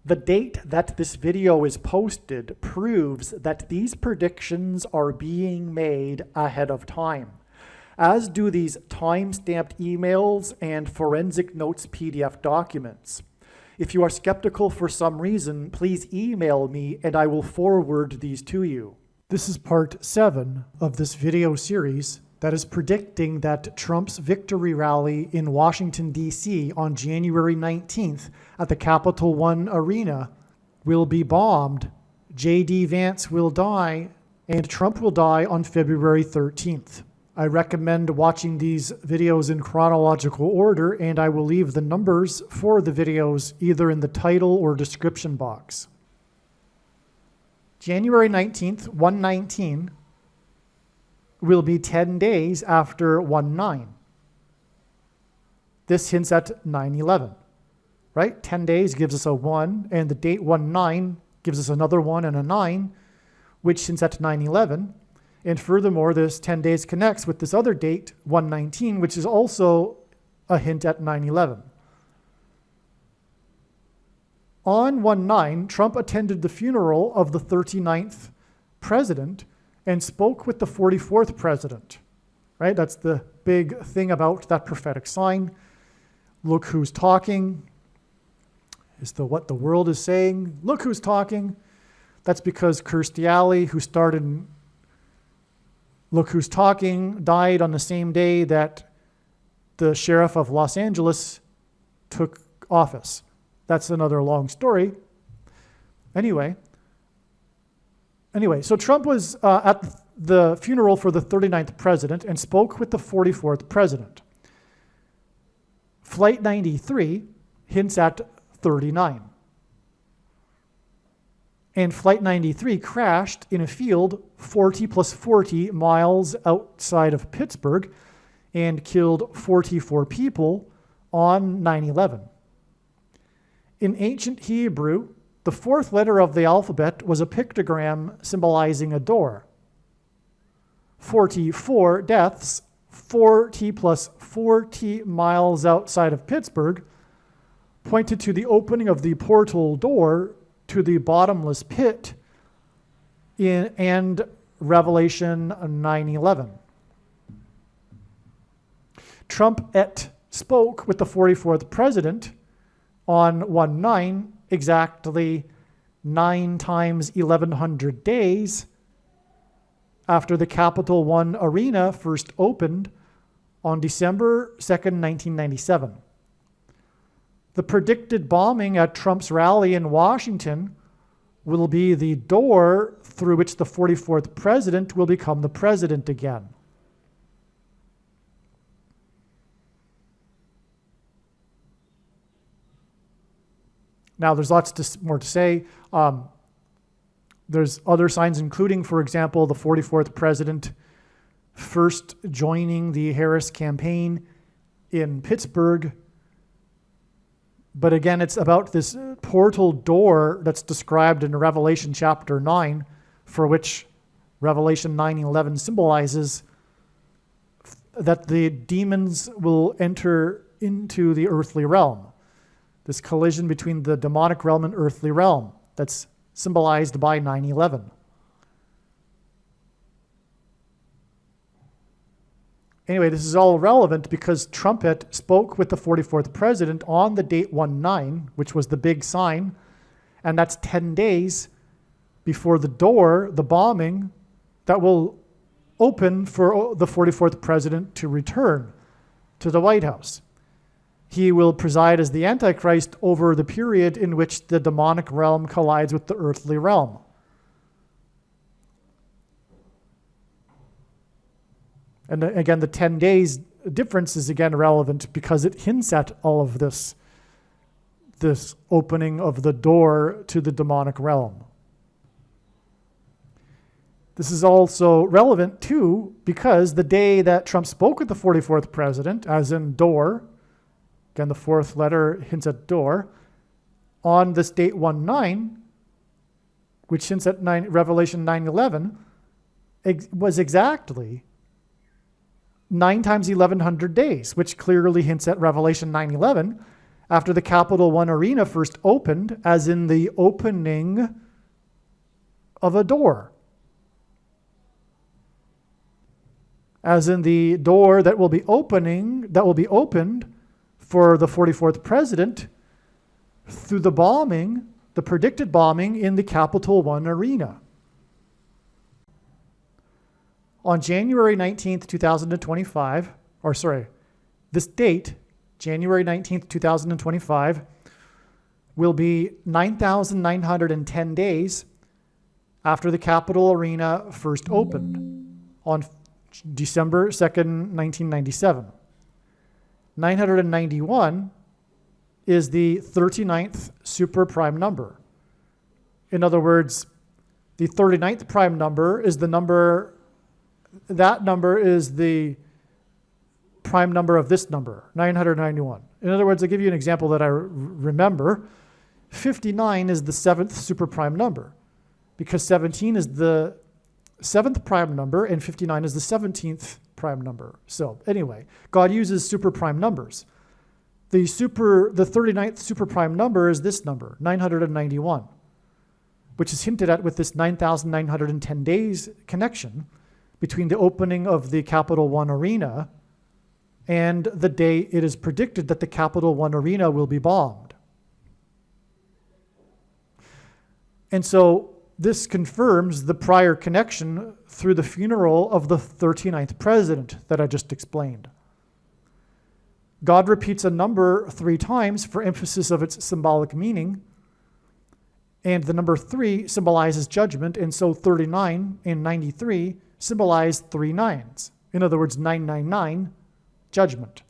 The date that this video is posted proves that these predictions are being made ahead of time, as do these time-stamped emails and forensic notes PDF documents. If you are skeptical for some reason, please email me and I will forward these to you. This is part 7 of this video series that is predicting that Trump's victory rally in Washington, D.C. on January 19th at the Capital One Arena will be bombed, J.D. Vance will die, and Trump will die on February 13th. I recommend watching these videos in chronological order, and I will leave the numbers for the videos either in the title or description box. January 19th, 119, will be 10 days after 1/9. This hints at 9/11, right? 10 days gives us a 1, and the date 1/9 gives us another 1 and a 9, which hints at 9/11. And furthermore, this 10 days connects with this other date, 1/19, which is also a hint at 9/11. On 1/9, Trump attended the funeral of the 39th president and spoke with the 44th president, right? That's the big thing about that prophetic sign. Look who's talking is what the world is saying. Look who's talking. That's because Kirstie Alley, who started Look Who's Talking, died on the same day that the sheriff of Los Angeles took office. That's another long story. Anyway, so Trump was at the funeral for the 39th president and spoke with the 44th president. Flight 93 hints at 39. And Flight 93 crashed in a field 40 plus 40 miles outside of Pittsburgh and killed 44 people on 9/11. In ancient Hebrew, the fourth letter of the alphabet was a pictogram symbolizing a door. 44 deaths, 40 plus 40 miles outside of Pittsburgh, pointed to the opening of the portal door to the bottomless pit and Revelation 9/11. Trump spoke with the 44th president on 1/9, exactly 9 times 1100 days after the Capital One Arena first opened on December 2nd, 1997. The predicted bombing at Trump's rally in Washington will be the door through which the 44th president will become the president again. Now, there's lots more to say. There's other signs, including, for example, the 44th president first joining the Harris campaign in Pittsburgh. But again, it's about this portal door that's described in Revelation chapter 9, for which Revelation 9:11 symbolizes that the demons will enter into the earthly realm. This collision between the demonic realm and earthly realm that's symbolized by 9/11. Anyway, this is all relevant because Trump spoke with the 44th president on the date 1/9, which was the big sign, and that's 10 days before the door, the bombing, that will open for the 44th president to return to the White House. He will preside as the Antichrist over the period in which the demonic realm collides with the earthly realm. And again, the 10 days difference is again relevant because it hints at all of this opening of the door to the demonic realm. This is also relevant too because the day that Trump spoke with the 44th president, as in door, again the fourth letter hints at door, on this date 1/9, which hints at Revelation 9/11, was exactly 9 times 1100 days, which clearly hints at Revelation 9/11. after the Capital One Arena first opened, as in the opening of a door. As in the door that will be opened for the 44th president through the bombing, the predicted bombing in the Capital One Arena. On January 19th, 2025, this date, January 19th, 2025, will be 9,910 days after the Capitol Arena first opened on December 2nd, 1997. 991 is the 39th super prime number. In other words, the 39th prime number is the number, that number is the prime number of this number, 991. In other words, I'll give you an example that I remember. 59 is the 7th super prime number because 17 is the 7th prime number and 59 is the 17th prime number. So anyway, God uses super prime numbers. The 39th super prime number is this number, 991, which is hinted at with this 9,910 days connection between the opening of the Capital One Arena and the day it is predicted that the Capital One Arena will be bombed. And so this confirms the prior connection through the funeral of the 39th president that I just explained. God repeats a number 3 times for emphasis of its symbolic meaning, and the number 3 symbolizes judgment, and so 39 and 93 symbolize 3 nines. In other words, 999, judgment.